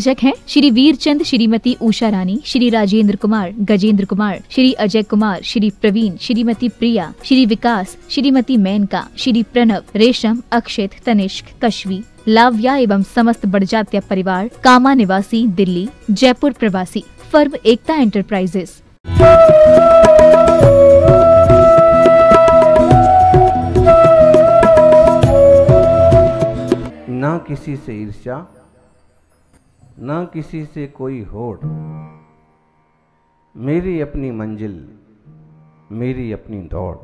निदेशक हैं श्री वीरचंद, श्रीमती उषा रानी, श्री राजेंद्र कुमार, गजेंद्र कुमार, श्री अजय कुमार, श्री प्रवीण, श्रीमती प्रिया, श्री विकास, श्रीमती मेनका, श्री प्रणव, रेशम, अक्षित, तनिष्क, कश्वी, लाव्या एवं समस्त बड़जात्या परिवार, कामा निवासी, दिल्ली, जयपुर प्रवासी, फर्म एकता एंटरप्राइजेस। ना किसी से ईर्ष्या, ना किसी से कोई होड़, मेरी अपनी मंजिल, मेरी अपनी दौड़।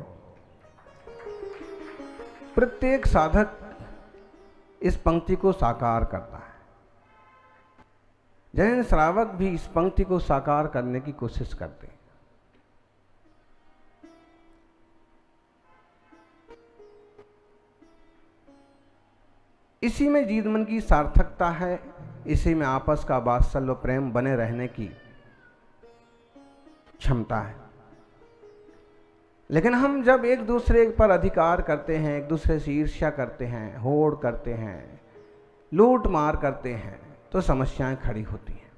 प्रत्येक साधक इस पंक्ति को साकार करता है। जैन श्रावक भी इस पंक्ति को साकार करने की कोशिश करते हैं। इसी में जीव मन की सार्थकता है, इसी में आपस का वात्सल्य प्रेम बने रहने की क्षमता है। लेकिन हम जब एक दूसरे पर अधिकार करते हैं, एक दूसरे से ईर्ष्या करते हैं, होड़ करते हैं, लूट मार करते हैं, तो समस्याएं खड़ी होती हैं।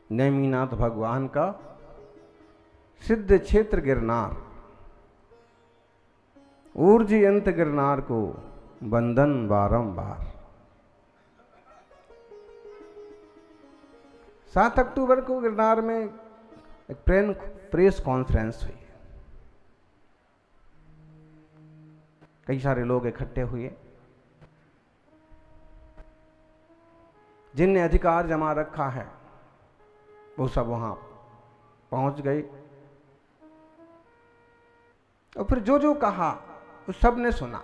नेमिनाथ भगवान का सिद्ध क्षेत्र गिरनार, ऊर्जयंत गिरनार को बंधन बारंबार। 7 अक्टूबर को गिरनार में एक प्रेस कॉन्फ्रेंस हुई। कई सारे लोग इकट्ठे हुए, जिनने अधिकार जमा रखा है वो सब वहां पहुंच गए और फिर जो जो कहा उस सब ने सुना।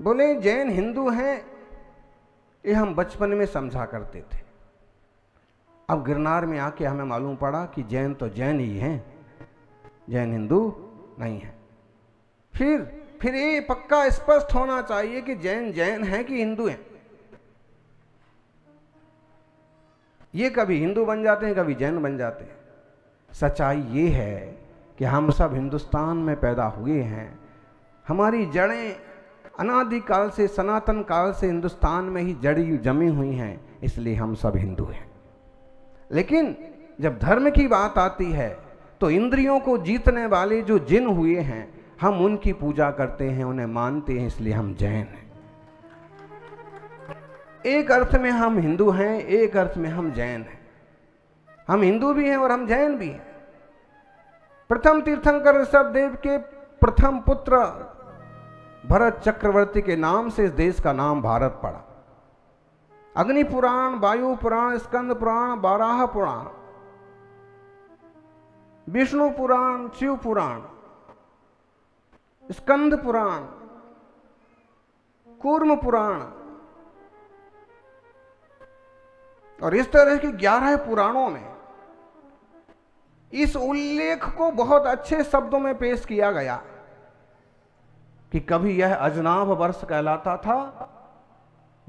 बोले जैन हिंदू हैं, ये हम बचपन में समझा करते थे। अब गिरनार में आके हमें मालूम पड़ा कि जैन तो जैन ही हैं, जैन हिंदू नहीं है। फिर ये पक्का स्पष्ट होना चाहिए कि जैन जैन हैं कि हिंदू हैं। ये कभी हिंदू बन जाते हैं, कभी जैन बन जाते हैं। सच्चाई ये है कि हम सब हिंदुस्तान में पैदा हुए हैं। हमारी जड़ें अनादिकाल से, सनातन काल से हिंदुस्तान में ही जड़ी जमी हुई हैं, इसलिए हम सब हिंदू हैं। लेकिन जब धर्म की बात आती है तो इंद्रियों को जीतने वाले जो जिन हुए हैं, हम उनकी पूजा करते हैं, उन्हें मानते हैं, इसलिए हम जैन हैं। एक अर्थ में हम हिंदू हैं, एक अर्थ में हम जैन हैं। हम हिंदू भी हैं और हम जैन भी हैं। प्रथम तीर्थंकर ऋषभदेव के प्रथम पुत्र भरत चक्रवर्ती के नाम से इस देश का नाम भारत पड़ा। अग्नि पुराण, वायु पुराण, स्कंद पुराण, बाराह पुराण, विष्णु पुराण, शिव पुराण, स्कंद पुराण, कूर्म पुराण और इस तरह के 11 पुराणों में इस उल्लेख को बहुत अच्छे शब्दों में पेश किया गया कि कभी यह अजनाभ वर्ष कहलाता था।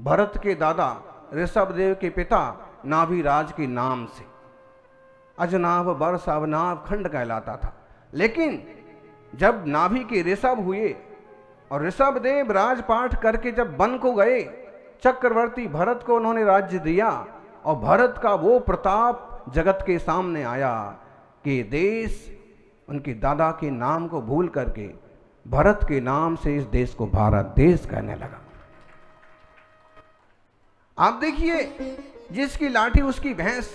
भरत के दादा ऋषभदेव के पिता नाभिराज के नाम से अजनाभ वर्ष, अवनाभ खंड कहलाता था। लेकिन जब नाभि के ऋषभ हुए और ऋषभदेव राजपाट करके जब वन को गए, चक्रवर्ती भरत को उन्होंने राज्य दिया और भरत का वो प्रताप जगत के सामने आया कि देश उनके दादा के नाम को भूल करके भरत के नाम से इस देश को भारत देश कहने लगा। आप देखिए, जिसकी लाठी उसकी भैंस।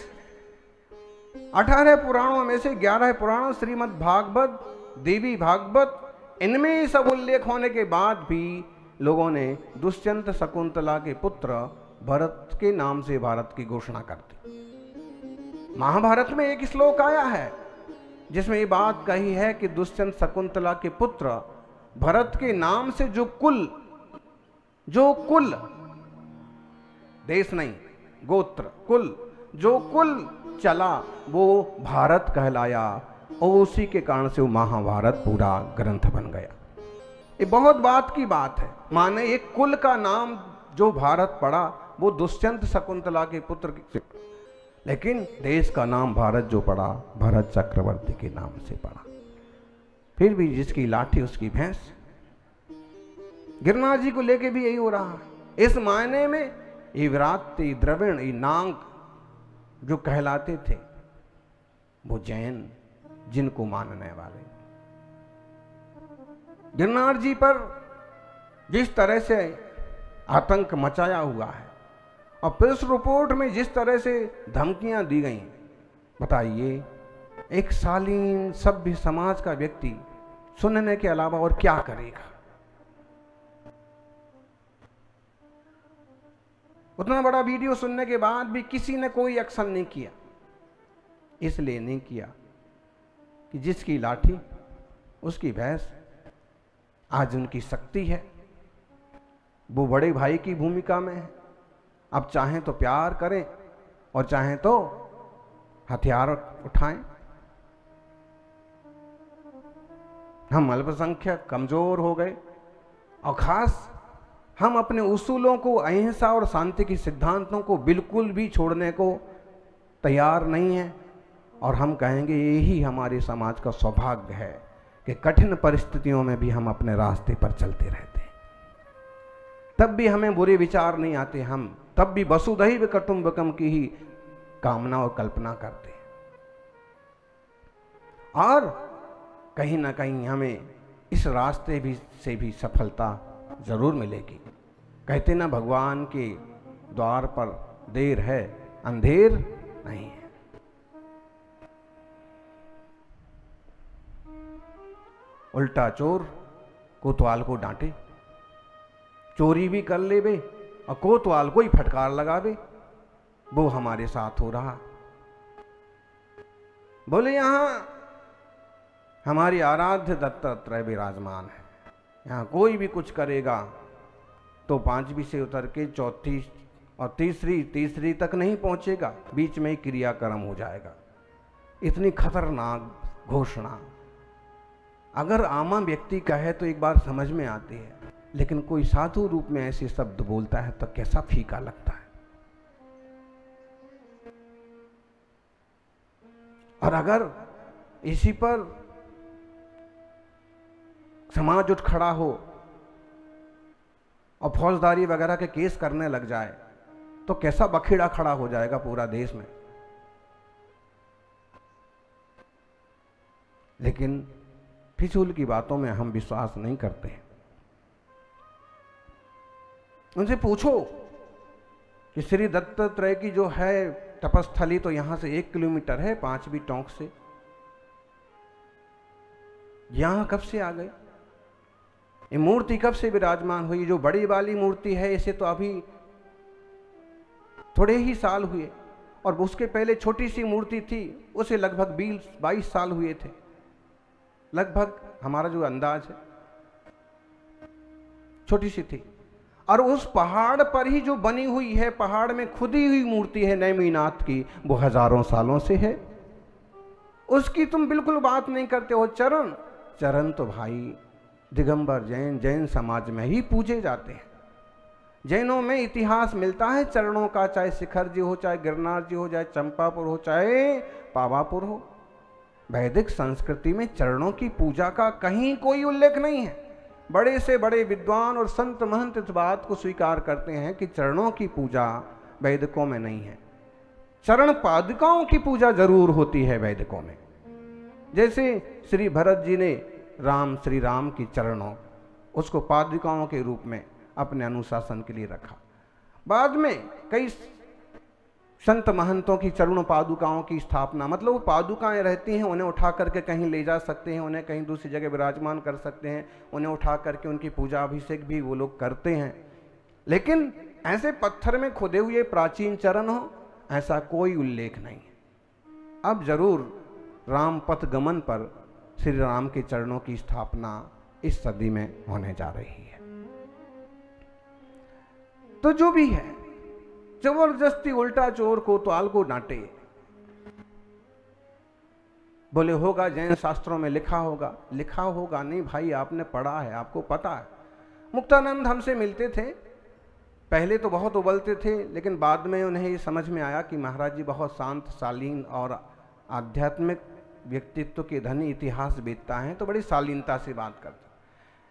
18 पुराणों में से 11 पुराण, श्रीमद् भागवत, देवी भागवत, इनमें सब उल्लेख होने के बाद भी लोगों ने दुष्यंत शकुंतला के पुत्र भरत के नाम से भारत की घोषणा कर दी। महाभारत में एक श्लोक आया है जिसमें ये बात कही है कि दुष्यंत शकुंतला के पुत्र भरत के नाम से जो कुल, देश नहीं, गोत्र, कुल, जो कुल चला वो भारत कहलाया और उसी के कारण से वो महाभारत पूरा ग्रंथ बन गया। ये बहुत बात की बात है। माने एक कुल का नाम जो भारत पड़ा वो दुष्यंत शकुंतला के पुत्र, लेकिन देश का नाम भारत जो पड़ा भरत चक्रवर्ती के नाम से पड़ा। फिर भी जिसकी लाठी उसकी भैंस। गिरनार जी को लेके भी यही हो रहा है। इस मायने में ये व्रात्य, द्रविड़, ये नांग जो कहलाते थे वो जैन, जिनको मानने वाले। गिरनार जी पर जिस तरह से आतंक मचाया हुआ है और प्रेस रिपोर्ट में जिस तरह से धमकियां दी गई, बताइए एक शालीन सभ्य समाज का व्यक्ति सुनने के अलावा और क्या करेगा। उतना बड़ा वीडियो सुनने के बाद भी किसी ने कोई एक्शन नहीं किया। इसलिए नहीं किया कि जिसकी लाठी उसकी भैंस। आज उनकी शक्ति है, वो बड़े भाई की भूमिका में है। अब चाहें तो प्यार करें और चाहें तो हथियार उठाएं। हम अल्पसंख्यक कमजोर हो गए और खास हम अपने उसूलों को, अहिंसा और शांति के सिद्धांतों को बिल्कुल भी छोड़ने को तैयार नहीं है। और हम कहेंगे यही हमारे समाज का सौभाग्य है कि कठिन परिस्थितियों में भी हम अपने रास्ते पर चलते रहते हैं। तब भी हमें बुरे विचार नहीं आते, हम तब भी वसुधैव कुटुंबकम की ही कामना और कल्पना करते हैं। और कहीं ना कहीं हमें इस रास्ते भी से भी सफलता जरूर मिलेगी। कहते ना, भगवान के द्वार पर देर है, अंधेर नहीं है। उल्टा चोर कोतवाल को डांटे, चोरी भी कर ले बे और कोतवाल को ही फटकार लगावे, वो हमारे साथ हो रहा। बोले यहां हमारी आराध्य दत्तात्रेय विराजमान है, यहाँ कोई भी कुछ करेगा तो 5वीं से उतर के 4थी और तीसरी तक नहीं पहुंचेगा, बीच में ही क्रियाक्रम हो जाएगा। इतनी खतरनाक घोषणा अगर आम व्यक्ति कहे तो एक बार समझ में आती है, लेकिन कोई साधु रूप में ऐसे शब्द बोलता है तो कैसा फीका लगता है। और अगर इसी पर समाज उठ खड़ा हो और फौजदारी वगैरह के केस करने लग जाए तो कैसा बखेड़ा खड़ा हो जाएगा पूरा देश में। लेकिन फिजूल की बातों में हम विश्वास नहीं करते हैं। उनसे पूछो कि श्री दत्तात्रेय की जो है तपस्थली तो यहां से 1 किलोमीटर है 5वीं टोंक से, यहां कब से आ गए? ये मूर्ति कब से विराजमान हुई? जो बड़ी वाली मूर्ति है इसे तो अभी थोड़े ही साल हुए, और उसके पहले छोटी सी मूर्ति थी उसे लगभग 20-22 साल हुए थे, लगभग हमारा जो अंदाज है, छोटी सी थी। और उस पहाड़ पर ही जो बनी हुई है, पहाड़ में खुदी हुई मूर्ति है नेमिनाथ की, वो हजारों सालों से है। उसकी तुम बिल्कुल बात नहीं करते हो। चरण तो भाई दिगंबर जैन समाज में ही पूजे जाते हैं। जैनों में इतिहास मिलता है चरणों का, चाहे शिखर जी हो, चाहे गिरनार जी हो, चाहे चंपापुर हो, चाहे पावापुर हो। वैदिक संस्कृति में चरणों की पूजा का कहीं कोई उल्लेख नहीं है। बड़े से बड़े विद्वान और संत महंत इस बात को स्वीकार करते हैं कि चरणों की पूजा वैदिकों में नहीं है। चरण पादुकाओं की पूजा जरूर होती है वैदिकों में। जैसे श्री भरत जी ने श्री राम की चरणों उसको पादुकाओं के रूप में अपने अनुशासन के लिए रखा। बाद में कई संत महंतों की चरण पादुकाओं की स्थापना, मतलब वो पादुकाएं रहती हैं, उन्हें उठा करके कहीं ले जा सकते हैं, उन्हें कहीं दूसरी जगह विराजमान कर सकते हैं, उन्हें उठा करके उनकी पूजा अभिषेक भी वो लोग करते हैं। लेकिन ऐसे पत्थर में खुदे हुए प्राचीन चरण हो, ऐसा कोई उल्लेख नहीं है। अब जरूर राम पथ गमन पर श्री राम के चरणों की स्थापना इस सदी में होने जा रही है। तो जो भी है, जबरदस्ती उल्टा चोर कोतवाल को डांटे, बोले होगा जैन शास्त्रों में लिखा होगा नहीं भाई, आपने पढ़ा है, आपको पता है। मुक्तानंद हमसे मिलते थे, पहले तो बहुत उबलते थे, लेकिन बाद में उन्हें ये समझ में आया कि महाराज जी बहुत शांत, शालीन और आध्यात्मिक व्यक्तित्व के धनी इतिहास वेदता हैं तो बड़ी शालीनता से बात करते।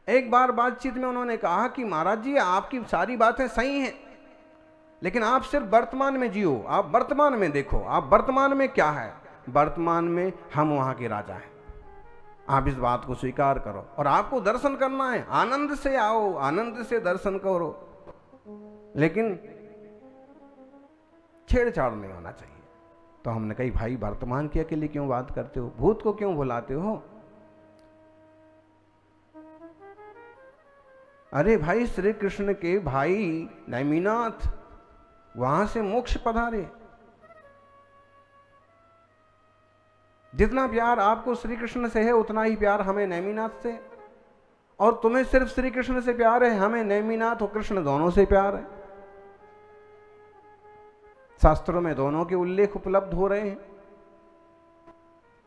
एक बार बातचीत में उन्होंने कहा कि महाराज जी, आपकी सारी बातें सही हैं, लेकिन आप सिर्फ वर्तमान में जियो, आप वर्तमान में देखो, आप वर्तमान में क्या है। वर्तमान में हम वहां के राजा हैं, आप इस बात को स्वीकार करो, और आपको दर्शन करना है, आनंद से आओ, आनंद से दर्शन करो, लेकिन छेड़छाड़ नहीं होना चाहिए। तो हमने कही, भाई वर्तमान के अकेले क्यों बात करते हो, भूत को क्यों भुलाते हो? अरे भाई, श्री कृष्ण के भाई नैमिनाथ वहां से मोक्ष पधारे। जितना प्यार आपको श्री कृष्ण से है उतना ही प्यार हमें नैमिनाथ से, और तुम्हें सिर्फ श्री कृष्ण से प्यार है, हमें नैमिनाथ और कृष्ण दोनों से प्यार है। शास्त्रों में दोनों के उल्लेख उपलब्ध हो रहे हैं।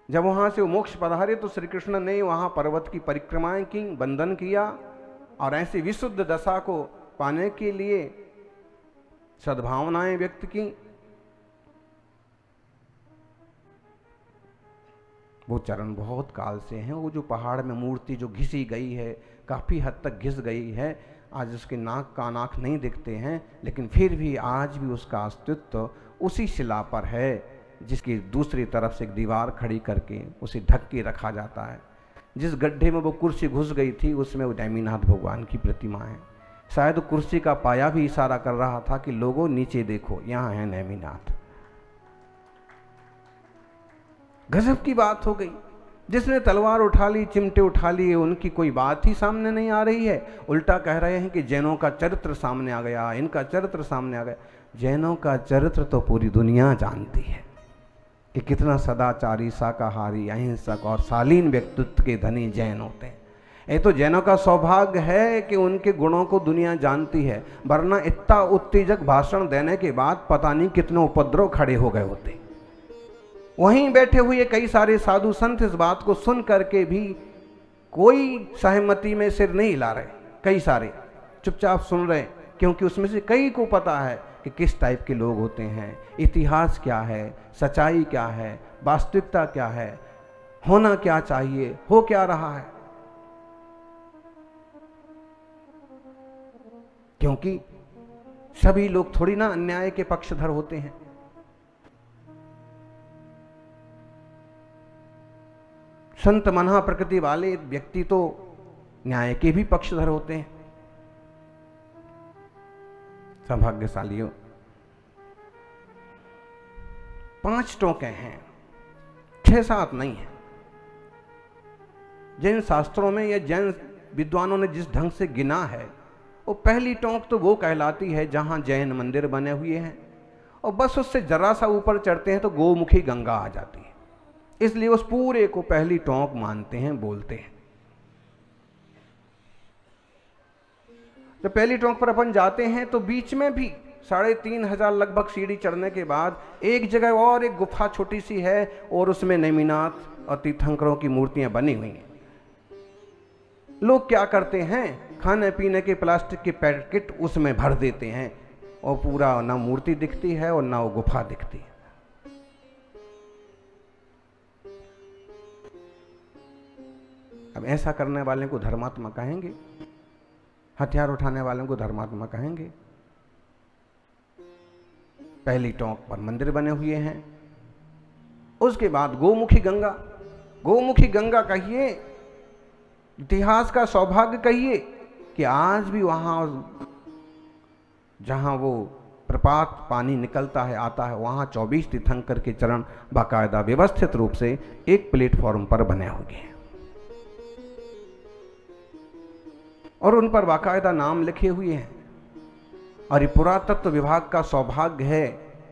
जब वहां से वो मोक्ष पधारे तो श्री कृष्ण ने वहां पर्वत की परिक्रमाएं की, बंधन किया, और ऐसी विशुद्ध दशा को पाने के लिए सद्भावनाएं व्यक्त की। वो चरण बहुत काल से हैं। वो जो पहाड़ में मूर्ति जो घिसी गई है, काफी हद तक घिस गई है, आज उसके नाक कान आँख नहीं दिखते हैं, लेकिन फिर भी आज भी उसका अस्तित्व उसी शिला पर है जिसकी दूसरी तरफ से एक दीवार खड़ी करके उसे ढक के रखा जाता है। जिस गड्ढे में वो कुर्सी घुस गई थी उसमें वो नैमिनाथ भगवान की प्रतिमा है। शायद कुर्सी का पाया भी इशारा कर रहा था कि लोगों नीचे देखो, यहाँ है नैमिनाथ। गजब की बात हो गई। जिसने तलवार उठा ली, चिमटे उठा लिए, उनकी कोई बात ही सामने नहीं आ रही है। उल्टा कह रहे हैं कि जैनों का चरित्र सामने आ गया, इनका चरित्र सामने आ गया। जैनों का चरित्र तो पूरी दुनिया जानती है कि कितना सदाचारी, शाकाहारी, अहिंसक और शालीन व्यक्तित्व के धनी जैन होते हैं। ये तो जैनों का सौभाग्य है कि उनके गुणों को दुनिया जानती है, वरना इतना उत्तेजक भाषण देने के बाद पता नहीं कितने उपद्रव खड़े हो गए होते। वहीं बैठे हुए कई सारे साधु संत इस बात को सुन करके भी कोई सहमति में सिर नहीं हिला रहे, कई सारे चुपचाप सुन रहे, क्योंकि उसमें से कई को पता है कि किस टाइप के लोग होते हैं, इतिहास क्या है, सच्चाई क्या है, वास्तविकता क्या है, होना क्या चाहिए, हो क्या रहा है। क्योंकि सभी लोग थोड़ी ना अन्याय के पक्षधर होते हैं। संत मना प्रकृति वाले व्यक्ति तो न्याय के भी पक्षधर होते हैं। सौभाग्यशालियों, 5 टोके हैं, 6-7 नहीं है। जैन शास्त्रों में या जैन विद्वानों ने जिस ढंग से गिना है, वो पहली टोंक तो वो कहलाती है जहां जैन मंदिर बने हुए हैं, और बस उससे जरा सा ऊपर चढ़ते हैं तो गोमुखी गंगा आ जाती है। इसलिए उस पूरे को पहली टोंक मानते हैं, बोलते हैं। जब पहली टोंक पर अपन जाते हैं तो बीच में भी 3500 लगभग सीढ़ी चढ़ने के बाद एक जगह और एक गुफा छोटी सी है, और उसमें नैमिनाथ और तीर्थंकरों की मूर्तियां बनी हुई हैं। लोग क्या करते हैं, खाने पीने के प्लास्टिक के पैकेट उसमें भर देते हैं, और पूरा ना मूर्ति दिखती है और ना वो गुफा दिखती है। अब ऐसा करने वाले को धर्मात्मा कहेंगे, हथियार उठाने वालों को धर्मात्मा कहेंगे। पहली टोंक पर मंदिर बने हुए हैं। उसके बाद गोमुखी गंगा, गोमुखी गंगा कहिए, इतिहास का सौभाग्य कहिए कि आज भी वहां जहां वो प्रपात पानी निकलता है, आता है, वहां 24 तीर्थंकर के चरण बाकायदा व्यवस्थित रूप से एक प्लेटफॉर्म पर बने हुए हैं, और उन पर बाकायदा नाम लिखे हुए हैं। और ये पुरातत्व विभाग का सौभाग्य है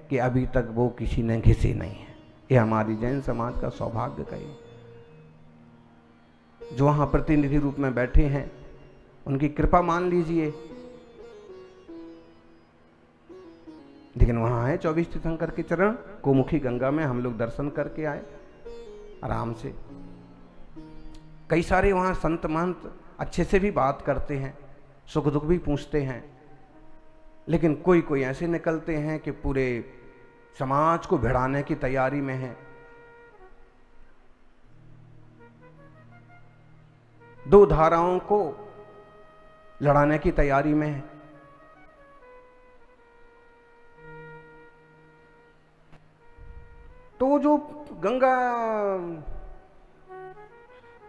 कि अभी तक वो किसी ने घिसे नहीं है। ये हमारी जैन समाज का सौभाग्य कहे। जो वहां प्रतिनिधि रूप में बैठे हैं उनकी कृपा मान लीजिए, लेकिन वहां है 24 तीर्थंकर के चरण। गोमुखी गंगा में हम लोग दर्शन करके आए आराम से। कई सारे वहां संत महंत अच्छे से भी बात करते हैं, सुख दुख भी पूछते हैं, लेकिन कोई कोई ऐसे निकलते हैं कि पूरे समाज को भिड़ाने की तैयारी में है। दो धाराओं को लड़ाने की तैयारी में है। तो जो गंगा,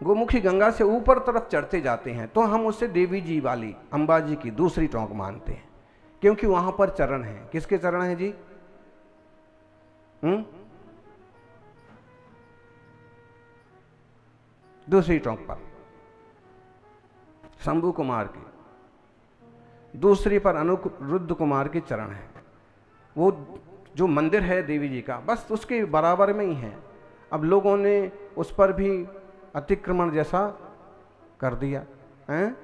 गोमुखी गंगा से ऊपर तरफ चढ़ते जाते हैं तो हम उससे देवी जी वाली अंबा जी की दूसरी टोंक मानते हैं, क्योंकि वहां पर चरण है। किसके चरण है जी? दूसरी टोंक पर शंभु कुमार की, दूसरी पर अनिरुद्ध कुमार के चरण है। वो जो मंदिर है देवी जी का, बस उसके बराबर में ही है। अब लोगों ने उस पर भी अतिक्रमण जैसा कर दिया है,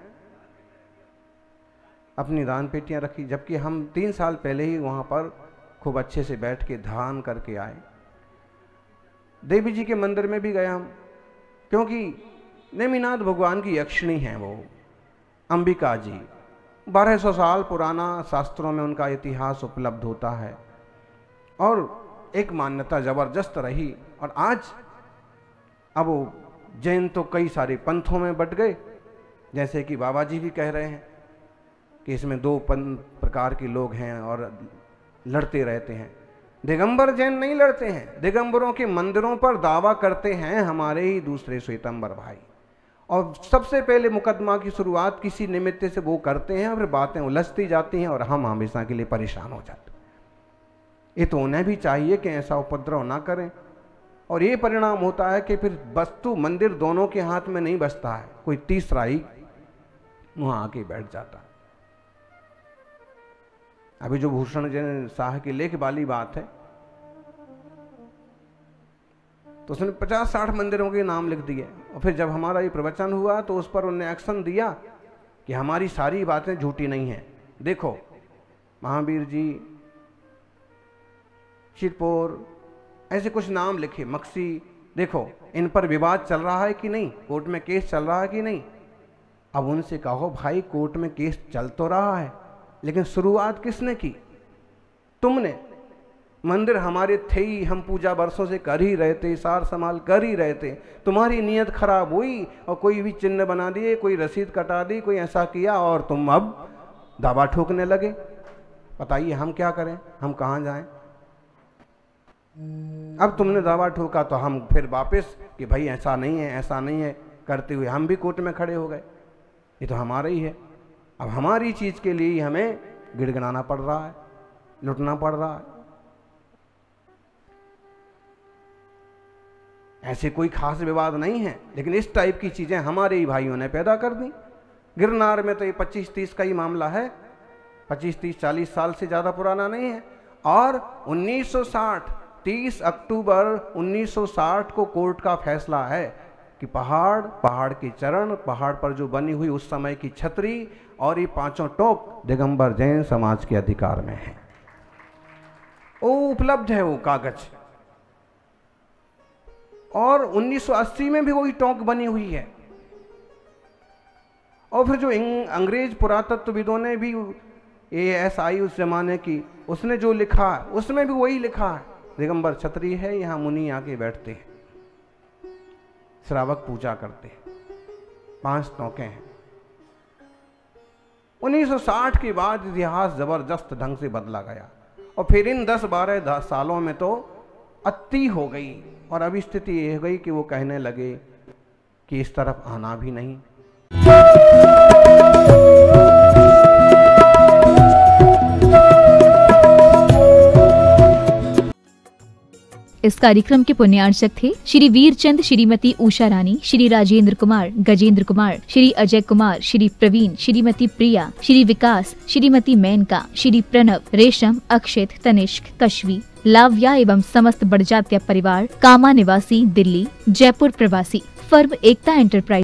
अपनी दान पेटियां रखी, जबकि हम 3 साल पहले ही वहां पर खूब अच्छे से बैठ के ध्यान करके आए। देवी जी के मंदिर में भी गया हम, क्योंकि नेमिनाथ भगवान की यक्षिणी हैं वो अंबिका जी। 1200 साल पुराना शास्त्रों में उनका इतिहास उपलब्ध होता है और एक मान्यता जबरदस्त रही। और आज अब वो जैन तो कई सारे पंथों में बट गए, जैसे कि बाबा जी भी कह रहे हैं कि इसमें 2 प्रकार के लोग हैं और लड़ते रहते हैं। दिगंबर जैन नहीं लड़ते हैं, दिगंबरों के मंदिरों पर दावा करते हैं हमारे ही दूसरे श्वेतंबर भाई, और सबसे पहले मुकदमा की शुरुआत किसी निमित्त से वो करते हैं, फिर बातें उलझती जाती हैं और हम हमेशा के लिए परेशान हो जाते हैं। ये तो उन्हें भी चाहिए कि ऐसा उपद्रव ना करें, और ये परिणाम होता है कि फिर वस्तु मंदिर दोनों के हाथ में नहीं बचता है, कोई तीसरा ही वहां आके बैठ जाता है। अभी जो भूषण जैन शाह के लेख वाली बात है, तो उसने 50-60 मंदिरों के नाम लिख दिए, और फिर जब हमारा ये प्रवचन हुआ तो उस पर उन्होंने एक्शन दिया कि हमारी सारी बातें झूठी नहीं हैं। देखो महावीर जी, शिरपोर, ऐसे कुछ नाम लिखे, मक्सी, देखो इन पर विवाद चल रहा है कि नहीं, कोर्ट में केस चल रहा है कि नहीं। अब उनसे कहो भाई कोर्ट में केस चल तो रहा है, लेकिन शुरुआत किसने की? तुमने। मंदिर हमारे थे ही, हम पूजा वर्षों से कर ही रहे थे, सार संभाल कर ही रहे थे। तुम्हारी नीयत खराब हुई और कोई भी चिन्ह बना दिए, कोई रसीद कटा दी, कोई ऐसा किया, और तुम अब दावा ठोकने लगे। बताइए हम क्या करें, हम कहाँ जाएं? अब तुमने दावा ठोका तो हम फिर वापस कि भाई ऐसा नहीं है, ऐसा नहीं है करते हुए हम भी कोर्ट में खड़े हो गए। ये तो हमारा ही है। अब हमारी चीज के लिए ही हमें गिड़गिड़ाना पड़ रहा है, लुटना पड़ रहा है। ऐसे कोई खास विवाद नहीं है, लेकिन इस टाइप की चीजें हमारे ही भाइयों ने पैदा कर दी। गिरनार में तो ये 25-30 का ही मामला है, 25-30-40 साल से ज्यादा पुराना नहीं है। और 1960 30 अक्टूबर 1960 को कोर्ट का फैसला है कि पहाड़ के चरण, पहाड़ पर जो बनी हुई उस समय की छतरी और ये 5 टोक दिगंबर जैन समाज के अधिकार में है। वो उपलब्ध है वो कागज, और 1980 में भी वही टोंक बनी हुई है। और फिर जो अंग्रेज पुरातत्वविदों ने भी ASI उस जमाने की, उसने जो लिखा है उसमें भी वही लिखा है, दिगंबर छतरी है, यहां मुनि आके बैठते हैं, श्रावक पूजा करते हैं, 5 टोंके हैं। 1960 के बाद इतिहास जबरदस्त ढंग से बदला गया, और फिर इन 10-12 सालों में तो अति हो गई, और अब स्थिति ये हो गई कि वो कहने लगे कि इस तरफ आना भी नहीं। इस कार्यक्रम के पुण्यार्चक थे श्री वीरचंद, श्रीमती उषा रानी, श्री राजेंद्र कुमार, गजेंद्र कुमार, श्री अजय कुमार, श्री प्रवीण, श्रीमती प्रिया, श्री विकास, श्रीमती मेनका, श्री प्रणव, रेशम, अक्षित, तनिष्क, कश्वी, लाव्या एवं समस्त बड़जात्या परिवार, कामा निवासी, दिल्ली, जयपुर प्रवासी, फर्म एकता एंटरप्राइज।